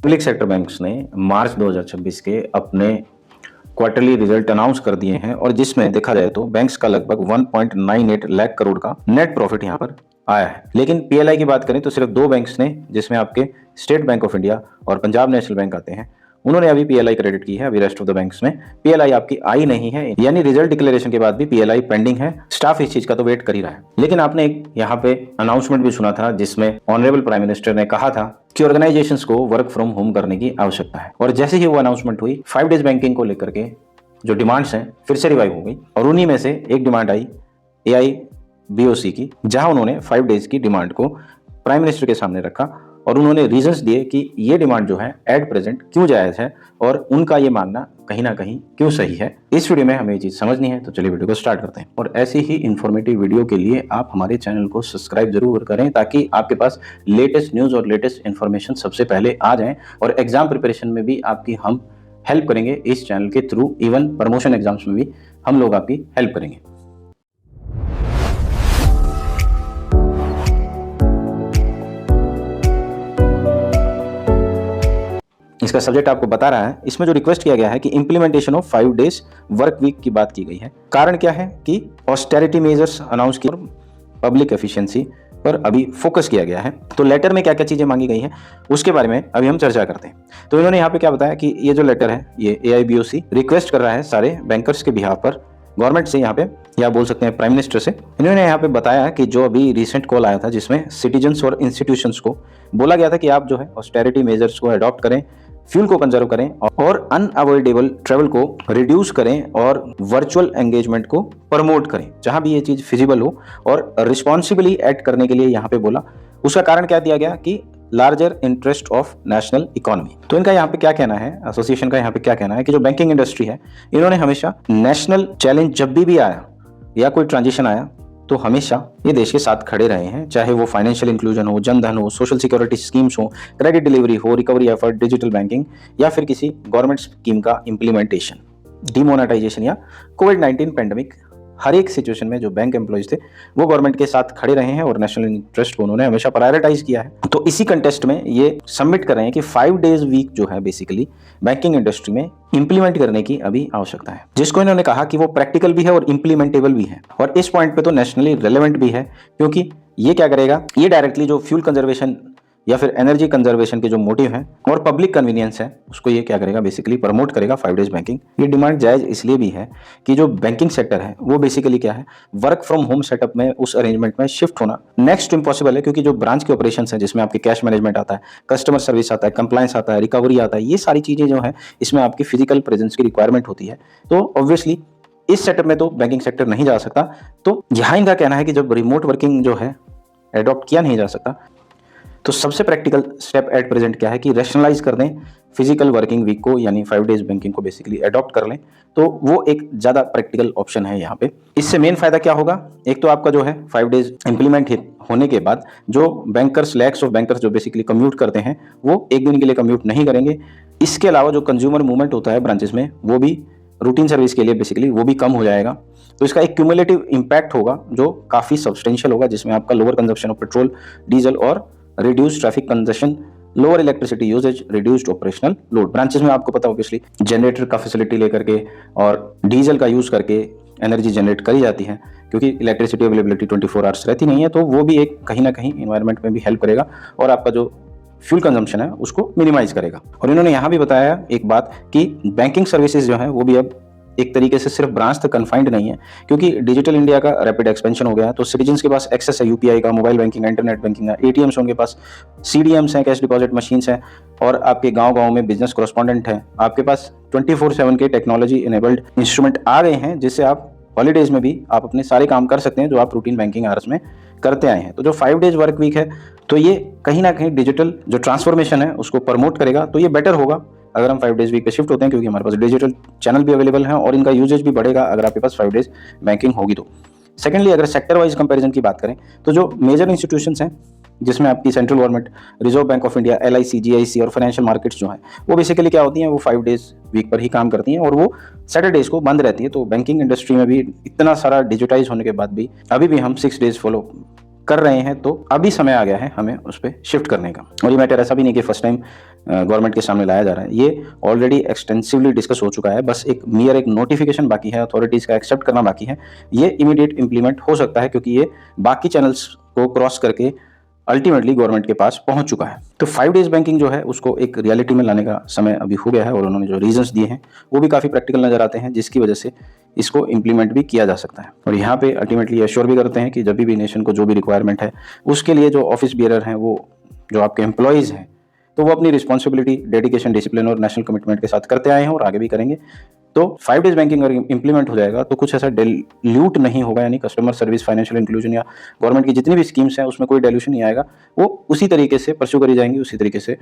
Public sector banks ने मार्च 2026 के अपने क्वार्टरली रिजल्ट अनाउंस कर दिए हैं और जिसमें देखा जाए तो बैंक्स का लगभग 1.98 लाख करोड़ का नेट प्रॉफिट यहां पर आया है। लेकिन पीएलआई की बात करें तो सिर्फ दो बैंक्स ने, जिसमें आपके स्टेट बैंक ऑफ इंडिया और पंजाब नेशनल बैंक आते हैं, उन्होंने अभी पीएलआई क्रेडिट की है। अभी रेस्ट ऑफ द बैंक्स में पीएलआई आपकी आई नहीं है, यानी रिजल्ट डिक्लेरेशन के बाद भी पीएलआई पेंडिंग है। स्टाफ इस चीज का तो वेट कर ही रहा है। लेकिन आपने एक यहाँ पे अनाउंसमेंट भी सुना था जिसमें ऑनरेबल प्राइम मिनिस्टर ने कहा था कि ऑर्गेनाइजेशंस को वर्क फ्रॉम होम करने की आवश्यकता है। और जैसे ही वो अनाउंसमेंट हुई, 5 डेज बैंकिंग को लेकर के जो डिमांड्स हैं फिर से रिवाइव हो गई और उन्हीं में से एक डिमांड आई AIBOC की, जहां उन्होंने 5 डेज की डिमांड को प्राइम मिनिस्टर के सामने रखा और उन्होंने रीजंस दिए कि ये डिमांड जो है एट प्रेजेंट क्यों जायज है और उनका ये मानना कहीं ना कहीं क्यों सही है। इस वीडियो में हमें ये चीज समझनी है, तो चलिए वीडियो को स्टार्ट करते हैं। और ऐसी ही इंफॉर्मेटिव वीडियो के लिए आप हमारे चैनल को सब्सक्राइब जरूर करें ताकि आपके पास लेटेस्ट न्यूज और लेटेस्ट इन्फॉर्मेशन सबसे पहले आ जाए और एग्जाम प्रिपरेशन में भी आपकी हम हेल्प करेंगे इस चैनल के थ्रू। इवन प्रमोशन एग्जाम्स में भी हम लोग आपकी हेल्प करेंगे। इसका सब्जेक्ट आपको बता रहा है। इसमें जो रिक्वेस्ट किया गया है कि implementation of 5 days work week की बात की गई है। कारण क्या है कि ऑस्टेरिटी मेजर्स अनाउंस किए और पब्लिक एफिशिएंसी पर अभी फोकस किया गया है। तो लेटर में क्या क्या चीजें मांगी गई हैं उसके बारे में अभी हम चर्चा करते हैं। तो इन्होंने यहाँ पे क्या बताया कि ये जो लेटर है ये AIBOC रिक्वेस्ट कर रहा है सारे बैंकर्स के बिहाफ पर गवर्नमेंट से, यहाँ पे या बोल सकते हैं प्राइम मिनिस्टर से। इन्होंने यहाँ पे बताया कि जो अभी रिसेंट कॉल आया था जिसमें सिटीजन्स और इंस्टीट्यूशंस को बोला गया था कि आप जो है ऑस्टेरिटी मेजर्स को अडॉप्ट करें, फ्यूल को कंजर्व करें और अनअवॉइडेबल ट्रेवल को रिड्यूस करें और वर्चुअल एंगेजमेंट को प्रमोट करें जहां भी ये चीज फिजिबल हो, और रिस्पॉन्सिबली एक्ट करने के लिए यहाँ पे बोला। उसका कारण क्या दिया गया कि larger interest of national economy. तो इनका यहाँ पे क्या कहना है, एसोसिएशन का यहाँ पे क्या कहना है कि जो बैंकिंग इंडस्ट्री है इन्होंने हमेशा नेशनल चैलेंज जब भी आया या कोई ट्रांजिशन आया तो हमेशा ये देश के साथ खड़े रहे हैं, चाहे वो फाइनेंशियल इंक्लूजन हो, जनधन हो, सोशल सिक्योरिटी स्कीम्स हो, क्रेडिट डिलीवरी हो, रिकवरी एफर्ट, डिजिटल बैंकिंग या फिर किसी गवर्नमेंट स्कीम का इंप्लीमेंटेशन, डिमोनेटाइजेशन या कोविड-19 पेंडेमिक। हर एक सिचुएशन में जो बैंक एम्प्लॉइज थे वो गवर्नमेंट के साथ खड़े रहे हैं और नेशनल इंटरेस्ट को उन्होंने हमेशा प्रायोरिटाइज किया है। तो इसी कंटेस्ट में ये सबमिट कर रहे हैं कि 5 डेज वीक जो है बेसिकली बैंकिंग इंडस्ट्री में इंप्लीमेंट करने की अभी आवश्यकता है, जिसको इन्होंने कहा कि वो प्रैक्टिकल भी है और इंप्लीमेंटेबल भी है। और इस पॉइंट पे तो नेशनली रेलेवेंट भी है, क्योंकि ये क्या करेगा, ये डायरेक्टली जो फ्यूल कंजर्वेशन या फिर एनर्जी कंजर्वेशन के जो मोटिव है और पब्लिक कन्वीनियंस है उसको ये क्या करेगा, बेसिकली प्रमोट करेगा 5 डेज बैंकिंग। ये डिमांड जायज इसलिए भी है कि जो बैंकिंग सेक्टर है वो बेसिकली क्या है, वर्क फ्रॉम होम सेटअप में उस अरेंजमेंट में शिफ्ट होना नेक्स्ट टू इम्पॉसिबल है, क्योंकि जो ब्रांच के ऑपरेशन है जिसमें आपके कैश मैनेजमेंट आता है, कस्टमर सर्विस आता है, कंप्लायंस आता है, रिकवरी आता है, ये सारी चीजें जो है इसमें आपकी फिजिकल प्रेजेंस की रिक्वायरमेंट होती है। तो ऑब्वियसली इस सेटअप में तो बैंकिंग सेक्टर नहीं जा सकता। तो यहाँ इनका कहना है कि जब रिमोट वर्किंग जो है एडॉप्ट किया नहीं जा सकता तो सबसे प्रैक्टिकल स्टेप एट प्रेजेंट क्या है कि रैशनलाइज कर दें फिजिकल वर्किंग वीक को, यानी 5 डेज बैंकिंग को बेसिकली अडॉप्ट कर लें। तो वो एक ज़्यादा प्रैक्टिकल ऑप्शन है यहाँ पे। इससे मेन फायदा क्या होगा, एक तो आपका जो है 5 डेज इंप्लीमेंट होने के बाद जो बैंकर्स, लैक्स ऑफ बैंकर्स जो बेसिकली कम्यूट करते हैं वो एक दिन के लिए कम्यूट नहीं करेंगे। इसके अलावा जो कंज्यूमर मूवमेंट होता है ब्रांचेस में वो भी रूटीन सर्विस के लिए बेसिकली वो भी कम हो जाएगा। तो इसका एक क्यूमुलेटिव इम्पैक्ट होगा जो काफ़ी सब्सटेंशियल होगा, जिसमें आपका lower consumption of petrol, diesel और reduced traffic congestion, lower electricity usage, reduced operational load. Branches में आपको पता ऑब्वियसली जनरेटर का फैसिलिटी लेकर के और डीजल का यूज करके एनर्जी जनरेट करी जाती है, क्योंकि इलेक्ट्रिसिटी अवेलेबिलिटी 24 आवर्स रहती नहीं है। तो वो भी एक कहीं ना कहीं इन्वायरमेंट में भी हेल्प करेगा और आपका जो फ्यूल कंजम्पशन है उसको मिनिमाइज करेगा। और इन्होंने यहाँ भी बताया एक बात कि बैंकिंग सर्विसेज जो है वो भी अब एक तरीके से सिर्फ ब्रांच तक कन्फाइंड नहीं है, क्योंकि डिजिटल इंडिया का रैपिड एक्सपेंशन हो गया है। तो सिटीजन्स के पास एक्सेस है यूपीआई का, मोबाइल बैंकिंग, इंटरनेट बैंकिंग है, एटीएम्स उनके पास, सीडीएम्स हैं, कैश डिपॉजिट मशीन्स हैं, और आपके गांव-गांव में बिजनेस कॉरेस्पॉन्डेंट हैं। आपके पास 24/7 के टेक्नोलॉजी इनेबल्ड इंस्ट्रूमेंट आ गए हैं जिससे आप हॉलीडेज में भी आप अपने सारे काम कर सकते हैं जो आप रूटीन बैंकिंग आवर्स में करते आए हैं। तो जो 5 डेज वर्क वीक है तो ये कहीं ना कहीं डिजिटल जो ट्रांसफॉर्मेशन है उसको प्रमोट करेगा। तो ये बेटर होगा अगर हम 5 डेज वीक पे शिफ्ट होते हैं, क्योंकि हमारे पास डिजिटल चैनल भी अवेलेबल हैं और इनका यूजेज भी बढ़ेगा अगर आपके पास 5 डेज बैंकिंग होगी तो। सेकेंडली, अगर सेक्टर वाइज कंपैरिजन की बात करें तो जो मेजर इंस्टीट्यूशंस हैं जिसमें आपकी central government, reserve bank of India, LIC, GIC और फाइनेंशियल मार्केट्स जो हैं वो बेसिकली क्या होती हैं, वो 5 डेज वीक पर ही काम करती हैं और वो सैटरडेज को बंद रहती है। तो बैंकिंग इंडस्ट्री में भी इतना सारा डिजिटाइज होने के बाद भी अभी भी हम 6 डेज फॉलो कर रहे हैं तो अभी समय आ गया है हमें उस पर शिफ्ट करने का। और ये मैटर ऐसा भी नहीं कि फर्स्ट टाइम गवर्नमेंट के सामने लाया जा रहा है, ये ऑलरेडी एक्सटेंसिवली डिस्कस हो चुका है, बस एक नोटिफिकेशन बाकी है, अथॉरिटीज़ का एक्सेप्ट करना बाकी है। ये इमीडिएट इंप्लीमेंट हो सकता है क्योंकि ये बाकी चैनल्स को क्रॉस करके अल्टीमेटली गवर्नमेंट के पास पहुंच चुका है। तो 5 डेज बैंकिंग जो है उसको एक रियलिटी में लाने का समय अभी हो गया है और उन्होंने जो रीजंस दिए हैं वो भी काफ़ी प्रैक्टिकल नजर आते हैं, जिसकी वजह से इसको इम्प्लीमेंट भी किया जा सकता है। और यहाँ पे अल्टीमेटली एश्योर भी करते हैं कि जब भी नेशन को जो भी रिक्वायरमेंट है उसके लिए जो ऑफिस बियरर हैं, वो जो आपके एम्प्लॉयज़ हैं, तो वो अपनी रिस्पॉन्सिबिलिटी, डेडिकेशन, डिसिप्लिन और नेशनल कमिटमेंट के साथ करते आए हैं और आगे भी करेंगे। तो 5 डेज बैंकिंग अगर इंप्लीमेंट हो जाएगा तो कुछ ऐसा डिल्यूट नहीं होगा, यानी कस्टमर सर्विस, फाइनेंशियल इंक्लूजन या गवर्नमेंट की जितनी भी स्कीम्स हैं उसमें कोई डाइल्यूशन नहीं आएगा। वो उसी तरीके से परस्यू करी जाएंगी, उसी तरीके से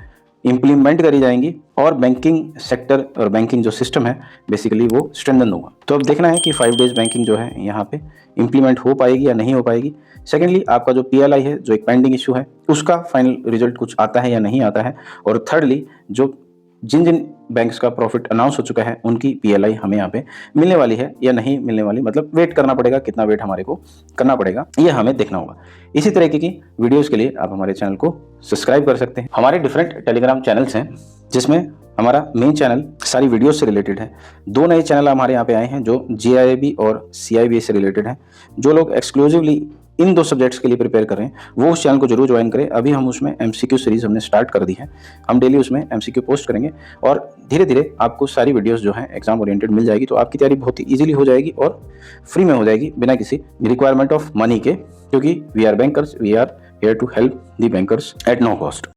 इंप्लीमेंट करी जाएंगी और बैंकिंग सेक्टर और बैंकिंग जो सिस्टम है बेसिकली वो स्ट्रेंथन होगा। तो अब देखना है कि 5 डेज बैंकिंग जो है यहाँ पे इंप्लीमेंट हो पाएगी या नहीं हो पाएगी। सेकेंडली, आपका जो PLI है, जो एक पेंडिंग इशू है, उसका फाइनल रिजल्ट कुछ आता है या नहीं आता है। और थर्डली, जो जिन जिन बैंक्स का प्रॉफिट अनाउंस हो चुका है उनकी PLI हमें यहाँ पे मिलने वाली है या नहीं मिलने वाली, मतलब वेट करना पड़ेगा, कितना वेट हमारे को करना पड़ेगा, ये हमें देखना होगा। इसी तरीके की वीडियोस के लिए आप हमारे चैनल को सब्सक्राइब कर सकते हैं। हमारे डिफरेंट टेलीग्राम चैनल्स हैं जिसमें हमारा मेन चैनल सारी वीडियोस से रिलेटेड है। 2 नए चैनल हमारे यहाँ पे आए हैं जो GIB और CIB से रिलेटेड हैं। जो लोग एक्सक्लूसिवली इन 2 सब्जेक्ट्स के लिए प्रिपेयर कर रहे हैं वो उस चैनल को जरूर ज्वाइन करें। अभी हम उसमें MCQ सीरीज हमने स्टार्ट कर दी है, हम डेली उसमें MCQ पोस्ट करेंगे और धीरे धीरे आपको सारी वीडियोस जो हैं एग्जाम ओरिएंटेड मिल जाएगी। तो आपकी तैयारी बहुत ही ईजिली हो जाएगी और फ्री में हो जाएगी, बिना किसी रिक्वायरमेंट ऑफ मनी के, क्योंकि we are bankers, we are here to help the bankers at no cost.